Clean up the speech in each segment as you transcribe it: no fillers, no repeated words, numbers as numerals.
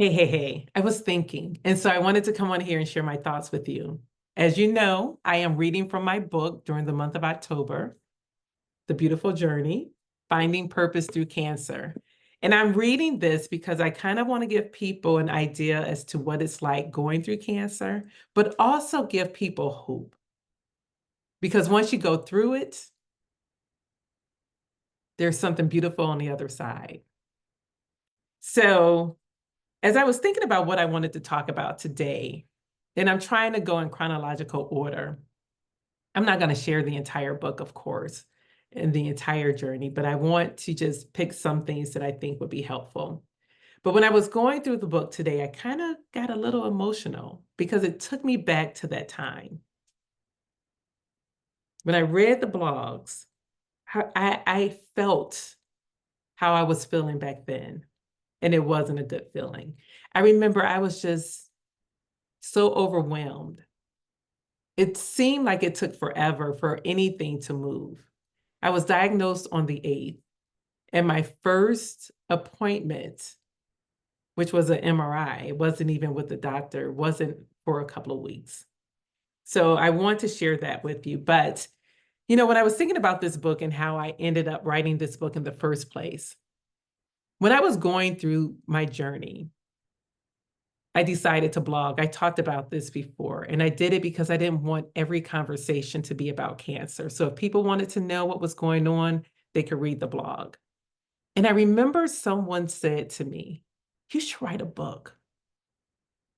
Hey. I was thinking, and so I wanted to come on here and share my thoughts with you. As you know, I am reading from my book during the month of October, The Beautiful Journey, Finding Purpose Through Cancer. And I'm reading this because I kind of want to give people an idea as to what it's like going through cancer, but also give people hope. Because once you go through it, there's something beautiful on the other side. So as I was thinking about what I wanted to talk about today, and I'm trying to go in chronological order. I'm not going to share the entire book, of course, and the entire journey, but I want to just pick some things that I think would be helpful. But when I was going through the book today, I kind of got a little emotional because it took me back to that time. When I read the blogs, I felt how I was feeling back then, and it wasn't a good feeling. I remember I was just so overwhelmed. It seemed like it took forever for anything to move. I was diagnosed on the 8th, and my first appointment, which was an MRI, it wasn't even with the doctor, wasn't for a couple of weeks. So I want to share that with you. But, when I was thinking about this book and how I ended up writing this book in the first place, when I was going through my journey, I decided to blog. I talked about this before, and I did it because I didn't want every conversation to be about cancer. So if people wanted to know what was going on, they could read the blog. And I remember someone said to me, "You should write a book."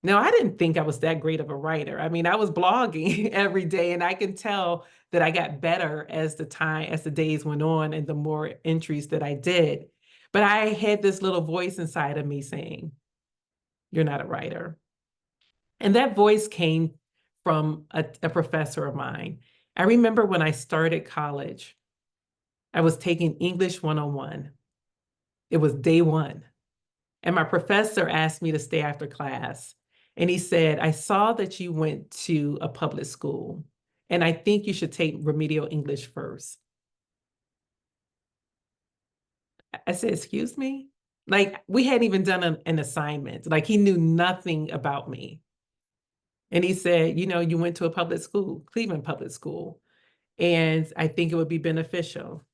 Now, I didn't think I was that great of a writer. I mean, I was blogging every day, and I can tell that I got better as the days went on and the more entries that I did. But I had this little voice inside of me saying, "You're not a writer." And that voice came from a professor of mine. I remember when I started college, I was taking English 101. It was day one. And my professor asked me to stay after class. And he said, "I saw that you went to a public school, and I think you should take remedial English first." I said, "Excuse me?" Like, we hadn't even done an assignment. Like, he knew nothing about me. And he said, "You went to a public school, Cleveland Public School, and I think it would be beneficial."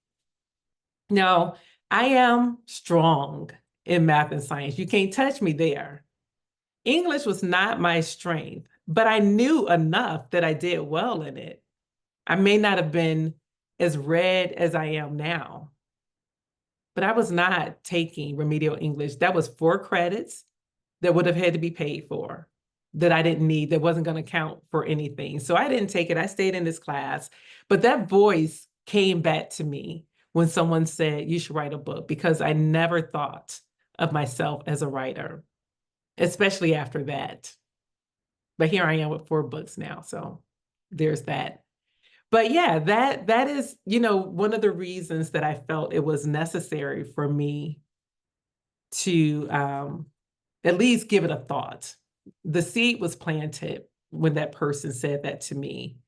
Now, I am strong in math and science. You can't touch me there. English was not my strength, but I knew enough that I did well in it. I may not have been as read as I am now, but I was not taking remedial English. That was 4 credits that would have had to be paid for, that I didn't need, that wasn't going to count for anything. So I didn't take it. I stayed in this class. But that voice came back to me when someone said, "You should write a book," because I never thought of myself as a writer, especially after that. But here I am with 4 books now. So there's that. But yeah, that is, one of the reasons that I felt it was necessary for me to at least give it a thought. The seed was planted when that person said that to me.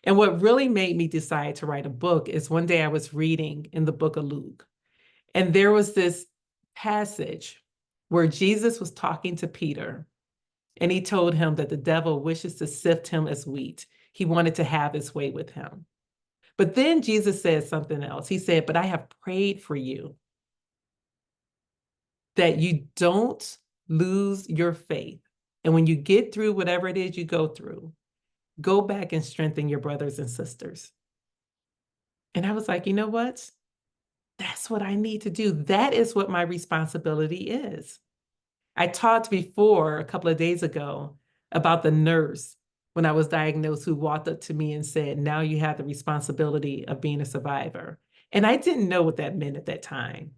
And what really made me decide to write a book is one day I was reading in the book of Luke, and there was this passage where Jesus was talking to Peter, and he told him that the devil wishes to sift him as wheat. He wanted to have his way with him. But then Jesus said something else. He said, "But I have prayed for you that you don't lose your faith. And when you get through whatever it is you go through, go back and strengthen your brothers and sisters." And I was like, you know what? That's what I need to do. That is what my responsibility is. I talked before a couple of days ago about the nurse when I was diagnosed who walked up to me and said, "Now you have the responsibility of being a survivor." And I didn't know what that meant at that time.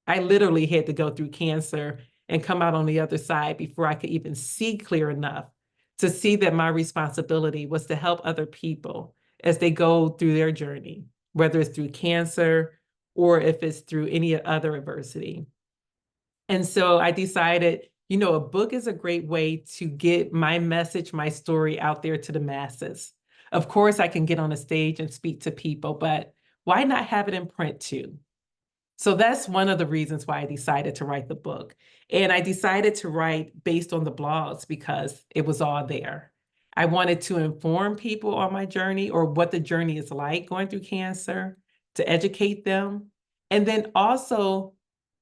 I literally had to go through cancer and come out on the other side before I could even see clear enough to see that my responsibility was to help other people as they go through their journey, whether it's through cancer or if it's through any other adversity. And so I decided, a book is a great way to get my message, my story out there to the masses. Of course, I can get on a stage and speak to people, but why not have it in print too? So that's one of the reasons why I decided to write the book. And I decided to write based on the blogs because it was all there. I wanted to inform people on my journey or what the journey is like going through cancer, to educate them, and then also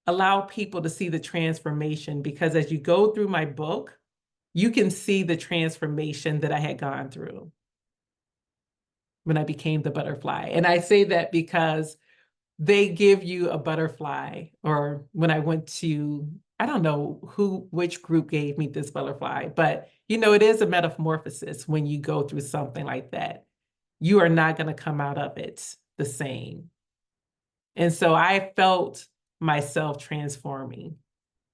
allow people to see the transformation, because as you go through my book, you can see the transformation that I had gone through when I became the butterfly. And I say that because they give you a butterfly, or when I went to, I don't know which group gave me this butterfly, but it is a metamorphosis when you go through something like that. You are not going to come out of it the same. And so I felt myself transforming.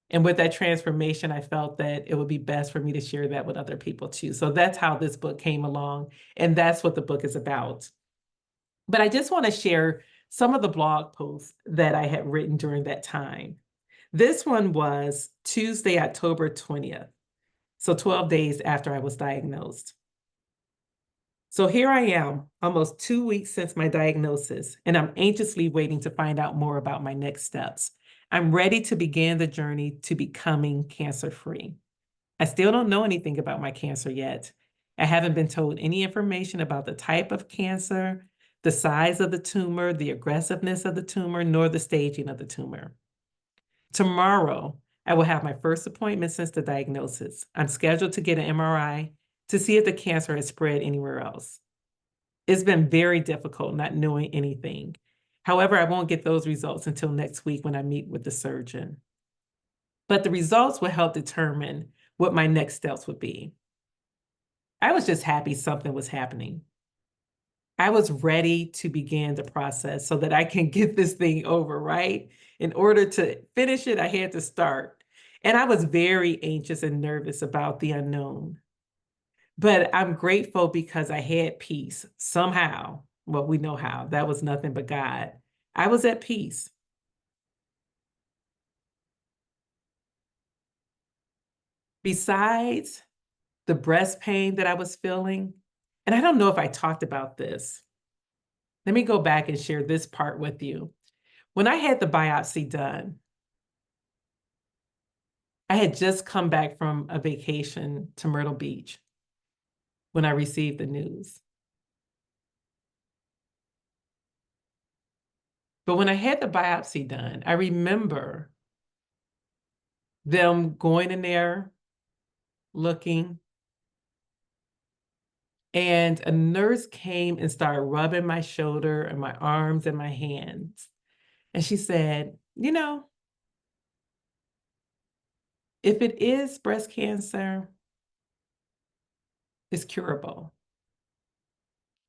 And with that transformation, I felt that it would be best for me to share that with other people too. So that's how this book came along. And that's what the book is about. But I just want to share some of the blog posts that I had written during that time. This one was Tuesday, October 20th. So 12 days after I was diagnosed. So here I am, almost 2 weeks since my diagnosis, and I'm anxiously waiting to find out more about my next steps. I'm ready to begin the journey to becoming cancer-free. I still don't know anything about my cancer yet. I haven't been told any information about the type of cancer, the size of the tumor, the aggressiveness of the tumor, nor the staging of the tumor. Tomorrow, I will have my first appointment since the diagnosis. I'm scheduled to get an MRI to see if the cancer has spread anywhere else. It's been very difficult not knowing anything. However, I won't get those results until next week when I meet with the surgeon. But the results will help determine what my next steps would be. I was just happy something was happening. I was ready to begin the process so that I can get this thing over, right? In order to finish it, I had to start. And I was very anxious and nervous about the unknown. But I'm grateful because I had peace somehow. Well, we know how. That was nothing but God. I was at peace. Besides the breast pain that I was feeling, and I don't know if I talked about this. Let me go back and share this part with you. When I had the biopsy done, I had just come back from a vacation to Myrtle Beach when I received the news. But when I had the biopsy done, I remember them going in there, looking, and a nurse came and started rubbing my shoulder and my arms and my hands. And she said, if it is breast cancer, it's curable.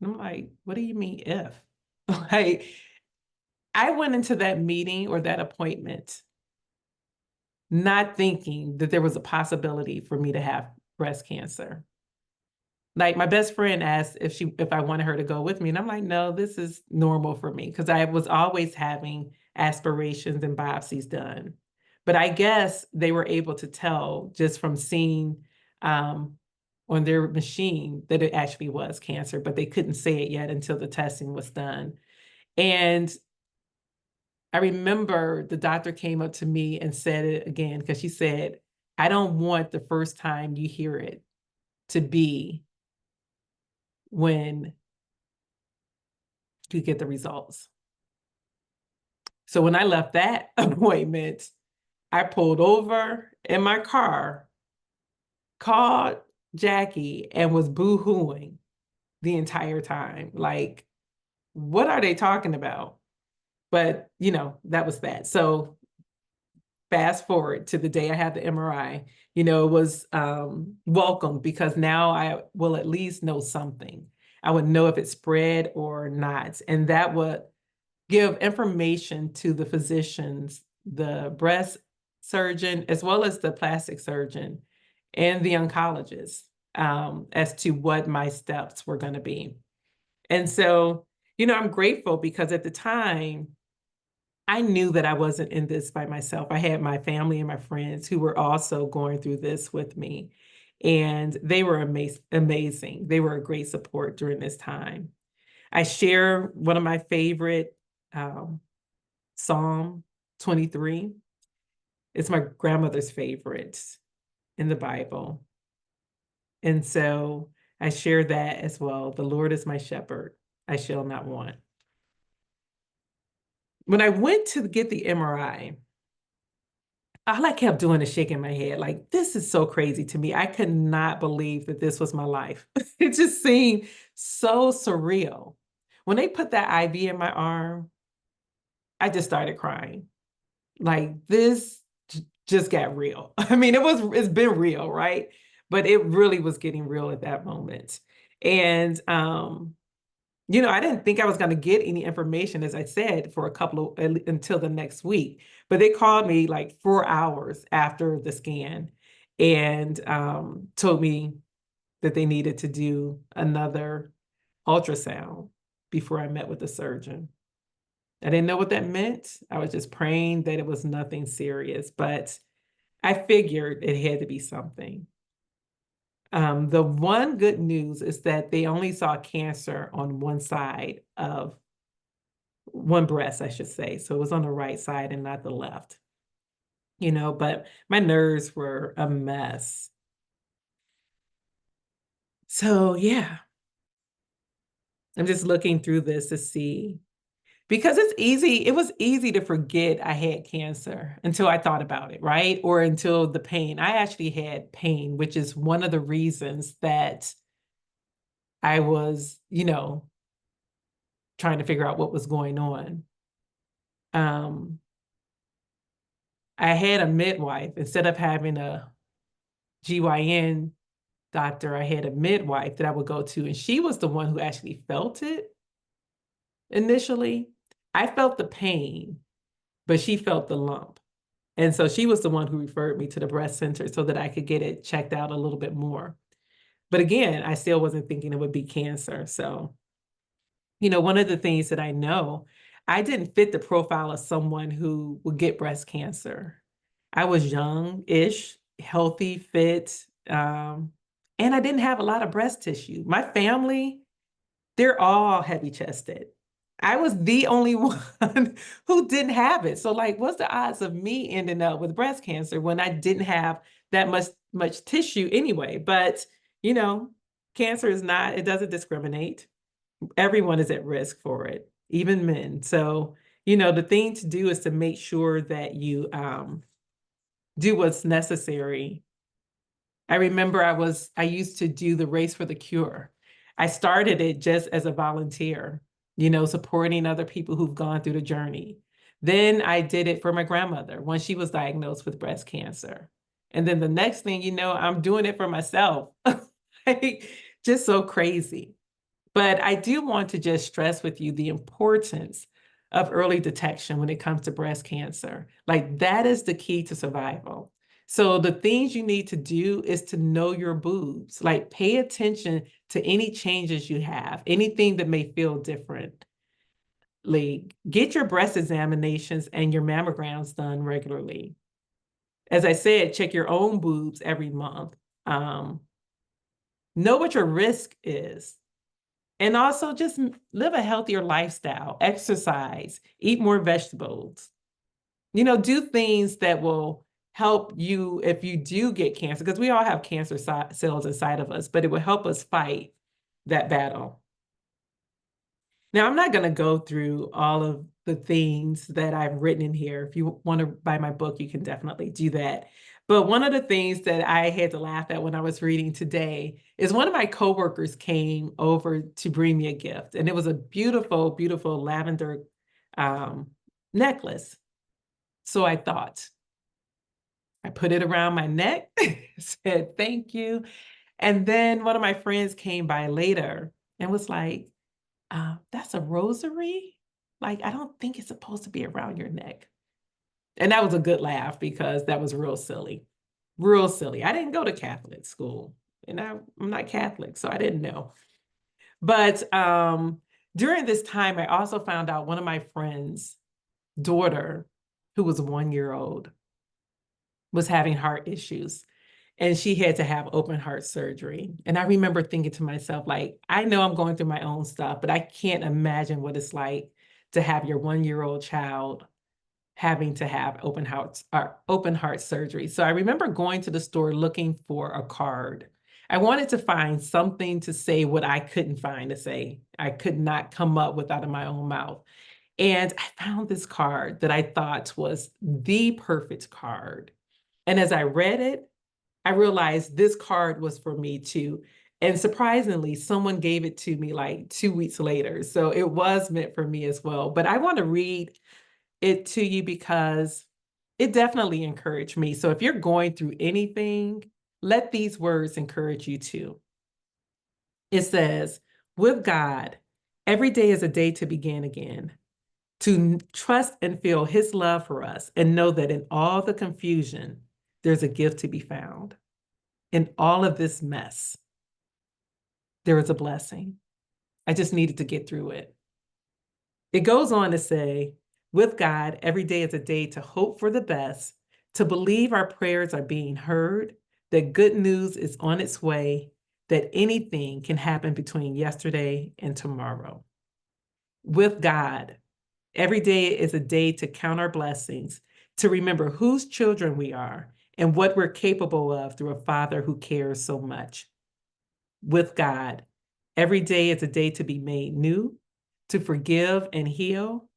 And I'm like, what do you mean if? Like, I went into that meeting or that appointment not thinking that there was a possibility for me to have breast cancer. Like, my best friend asked if I wanted her to go with me, and I'm like, no, this is normal for me, because I was always having aspirations and biopsies done. But I guess they were able to tell just from seeing on their machine that it actually was cancer, but they couldn't say it yet until the testing was done. And I remember the doctor came up to me and said it again, because she said, I don't want the first time you hear it to be when you get the results. So when I left that appointment, I pulled over in my car, called Jackie, and was boo-hooing the entire time. Like, what are they talking about? But, that was that. So fast forward to the day I had the MRI, it was welcome, because now I will at least know something. I would know if it spread or not. And that would give information to the physicians, the breast surgeon, as well as the plastic surgeon and the oncologist, as to what my steps were going to be. And so, I'm grateful, because at the time, I knew that I wasn't in this by myself. I had my family and my friends who were also going through this with me, and they were amazing. They were a great support during this time. I share one of my favorite Psalm 23. It's my grandmother's favorite in the Bible. And so I share that as well. The Lord is my shepherd, I shall not want. When I went to get the MRI, all I kept doing is shaking my head, like, this is so crazy to me. I could not believe that this was my life. It just seemed so surreal. When they put that IV in my arm, I just started crying. Like, this just got real. I mean, it's been real, right? But it really was getting real at that moment. And I didn't think I was going to get any information, as I said, for until the next week. But they called me like 4 hours after the scan and told me that they needed to do another ultrasound before I met with the surgeon. I didn't know what that meant. I was just praying that it was nothing serious, but I figured it had to be something. The one good news is that they only saw cancer on one side of one breast, I should say. So it was on the right side and not the left, but my nerves were a mess. So yeah, I'm just looking through this to see, because it was easy to forget I had cancer until I thought about it, right? Or until the pain. I actually had pain, which is one of the reasons that I was, trying to figure out what was going on. I had a midwife. Instead of having a GYN doctor, I had a midwife that I would go to, and she was the one who actually felt it initially. I felt the pain, but she felt the lump. And so she was the one who referred me to the breast center so that I could get it checked out a little bit more. But again, I still wasn't thinking it would be cancer. So, one of the things that I know, I didn't fit the profile of someone who would get breast cancer. I was young-ish, healthy, fit, and I didn't have a lot of breast tissue. My family, they're all heavy-chested. I was the only one who didn't have it. So, like, what's the odds of me ending up with breast cancer when I didn't have that much tissue anyway? But, cancer it doesn't discriminate. Everyone is at risk for it, even men. So, the thing to do is to make sure that you do what's necessary. I remember I used to do the Race for the Cure. I started it just as a volunteer, supporting other people who've gone through the journey. Then I did it for my grandmother when she was diagnosed with breast cancer. And then the next thing you know, I'm doing it for myself. Like, just so crazy. But I do want to just stress with you the importance of early detection when it comes to breast cancer. Like, that is the key to survival. So the things you need to do is to know your boobs. Like, pay attention to any changes you have, anything that may feel different. Like, get your breast examinations and your mammograms done regularly. As I said, check your own boobs every month. Know what your risk is. And also just live a healthier lifestyle, exercise, eat more vegetables, do things that will help you if you do get cancer, because we all have cancer cells inside of us, but it will help us fight that battle. Now, I'm not going to go through all of the things that I've written in here. If you want to buy my book, you can definitely do that. But one of the things that I had to laugh at when I was reading today is one of my coworkers came over to bring me a gift, and it was a beautiful, beautiful lavender necklace. So I thought, I put it around my neck, said thank you. And then one of my friends came by later and was like, that's a rosary? Like, I don't think it's supposed to be around your neck. And that was a good laugh because that was real silly. Real silly. I didn't go to Catholic school, and I'm not Catholic, so I didn't know. But during this time, I also found out one of my friends' daughter, who was 1 year old, was having heart issues, and she had to have open heart surgery. And I remember thinking to myself, like, I know I'm going through my own stuff, but I can't imagine what it's like to have your 1 year old child having to have open heart surgery. So I remember going to the store looking for a card. I wanted to find something to say what I couldn't find to say. I could not come up with out of my own mouth. And I found this card that I thought was the perfect card. And as I read it, I realized this card was for me too. And surprisingly, someone gave it to me like 2 weeks later. So it was meant for me as well. But I want to read it to you because it definitely encouraged me. So if you're going through anything, let these words encourage you too. It says, with God, every day is a day to begin again, to trust and feel his love for us and know that in all the confusion, there's a gift to be found. In all of this mess, there is a blessing. I just needed to get through it. It goes on to say, with God, every day is a day to hope for the best, to believe our prayers are being heard, that good news is on its way, that anything can happen between yesterday and tomorrow. With God, every day is a day to count our blessings, to remember whose children we are and what we're capable of through a Father who cares so much. With God, every day is a day to be made new, to forgive and heal,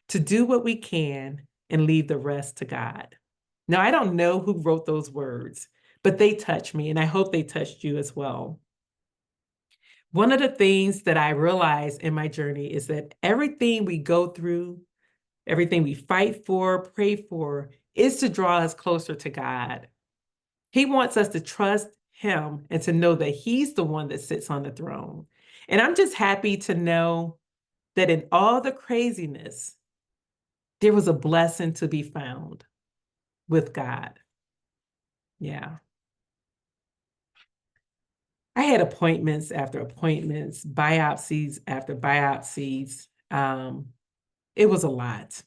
to do what we can and leave the rest to God. Now, I don't know who wrote those words, but they touched me, and I hope they touched you as well. One of the things that I realized in my journey is that everything we go through, everything we fight for, pray for, is to draw us closer to God. He wants us to trust him and to know that he's the one that sits on the throne. And I'm just happy to know that in all the craziness, there was a blessing to be found with God. Yeah. I had appointments after appointments, biopsies after biopsies. It was a lot.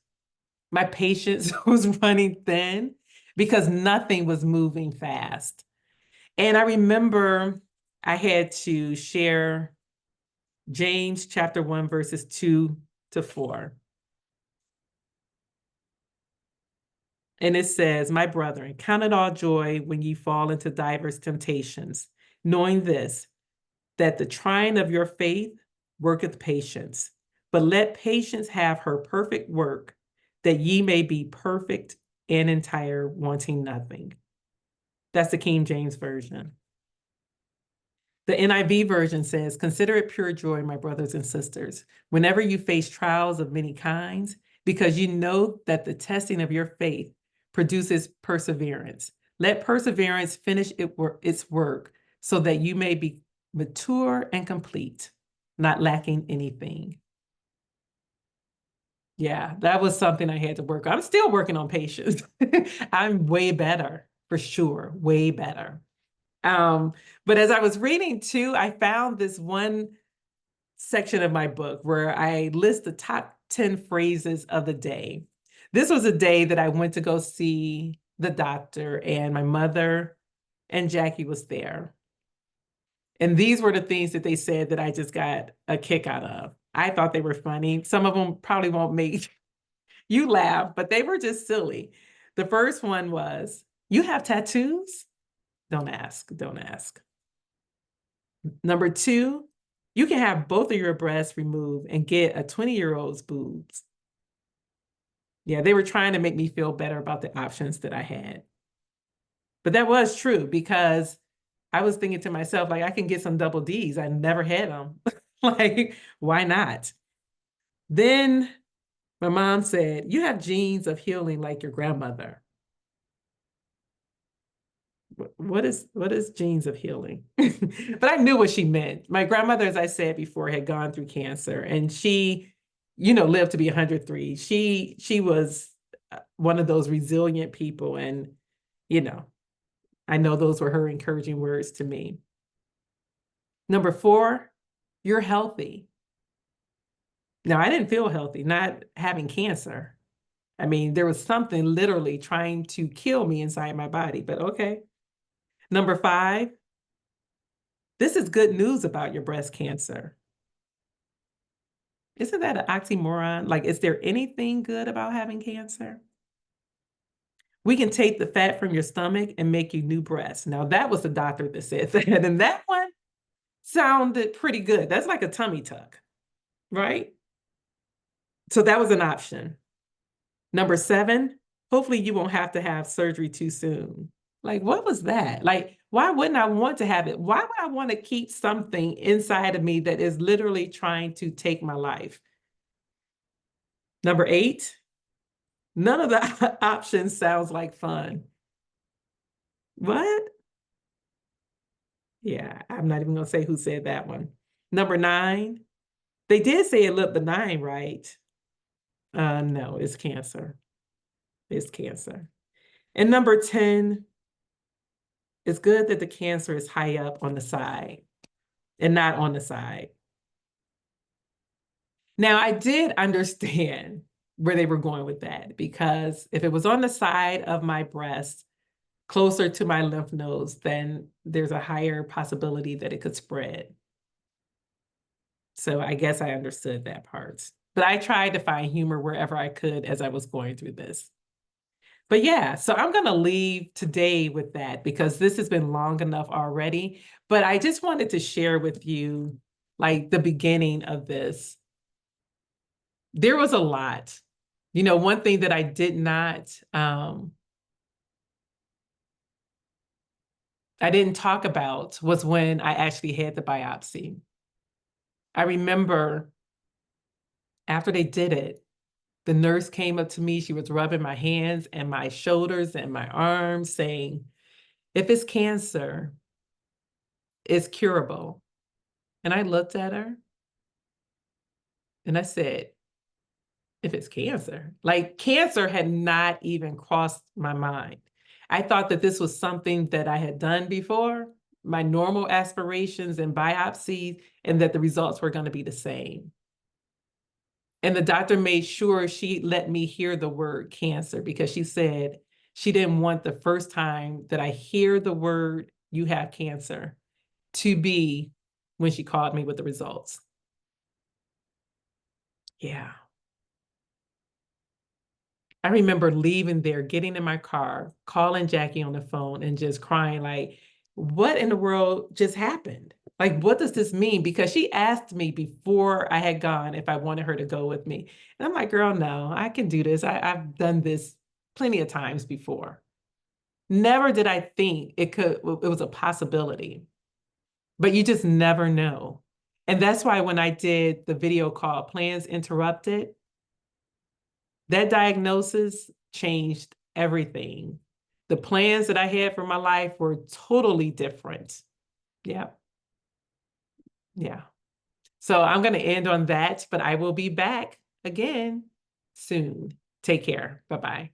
My patience was running thin because nothing was moving fast. And I remember I had to share James chapter 1, verses 2-4. And it says, my brethren, count it all joy when ye fall into diverse temptations, knowing this, that the trying of your faith worketh patience. But let patience have her perfect work, that ye may be perfect and entire, wanting nothing. That's the King James Version. The NIV version says, consider it pure joy, my brothers and sisters, whenever you face trials of many kinds, because you know that the testing of your faith produces perseverance. Let perseverance finish its work so that you may be mature and complete, not lacking anything. Yeah, that was something I had to work on. I'm still working on patience. I'm way better, for sure, way better. But as I was reading too, I found this one section of my book where I list the top 10 phrases of the day. This was a day that I went to go see the doctor, and my mother and Jackie was there. And these were the things that they said that I just got a kick out of. I thought they were funny. Some of them probably won't make you laugh, but they were just silly. The first one was, you have tattoos? Don't ask, don't ask. Number 2, you can have both of your breasts removed and get a 20-year-old's boobs. Yeah, they were trying to make me feel better about the options that I had. But that was true because I was thinking to myself, like, I can get some double Ds. I never had them. Like, why not? Then my mom said, you have genes of healing like your grandmother. What is genes of healing? But I knew what she meant. My grandmother, as I said before, had gone through cancer, and she, lived to be 103. She was one of those resilient people, and I know those were her encouraging words to me. Number 4, you're healthy. Now, I didn't feel healthy, not having cancer. I mean, there was something literally trying to kill me inside my body, but okay. Number 5, this is good news about your breast cancer. Isn't that an oxymoron? Like, is there anything good about having cancer? We can take the fat from your stomach and make you new breasts. Now, that was the doctor that said that. And that one sounded pretty good. That's like a tummy tuck, right? So that was an option. Number 7, hopefully you won't have to have surgery too soon. Like, what was that? Like, why wouldn't I want to have it? Why would I want to keep something inside of me that is literally trying to take my life? Number 8, none of the options sounds like fun. What? Yeah, I'm not even gonna say who said that one. Number 9, they did say it looked benign, right? No, it's cancer. It's cancer. And number 10, it's good that the cancer is high up on the side and not on the side. Now, I did understand where they were going with that, because if it was on the side of my breast, closer to my lymph nodes, then there's a higher possibility that it could spread. So I guess I understood that part. But I tried to find humor wherever I could as I was going through this. But yeah, so I'm going to leave today with that because this has been long enough already. But I just wanted to share with you, like, the beginning of this. There was a lot. You know, one thing that I did not, I didn't talk about was when I actually had the biopsy. I remember after they did it, the nurse came up to me. She was rubbing my hands and my shoulders and my arms, saying, if it's cancer, it's curable. And I looked at her and I said, if it's cancer, like, cancer had not even crossed my mind. I thought that this was something that I had done before, my normal aspirations and biopsies, and that the results were going to be the same. And the doctor made sure she let me hear the word cancer, because she said she didn't want the first time that I hear the word, you have cancer, to be when she called me with the results. Yeah. I remember leaving there, getting in my car, calling Jackie on the phone and just crying, like, what in the world just happened? Like, what does this mean? Because she asked me before I had gone if I wanted her to go with me. And I'm like, girl, no, I can do this. I've done this plenty of times before. Never did I think it was a possibility, but you just never know. And that's why when I did the video call, Plans Interrupted, that diagnosis changed everything. The plans that I had for my life were totally different. Yeah. Yeah. So I'm going to end on that, but I will be back again soon. Take care. Bye-bye.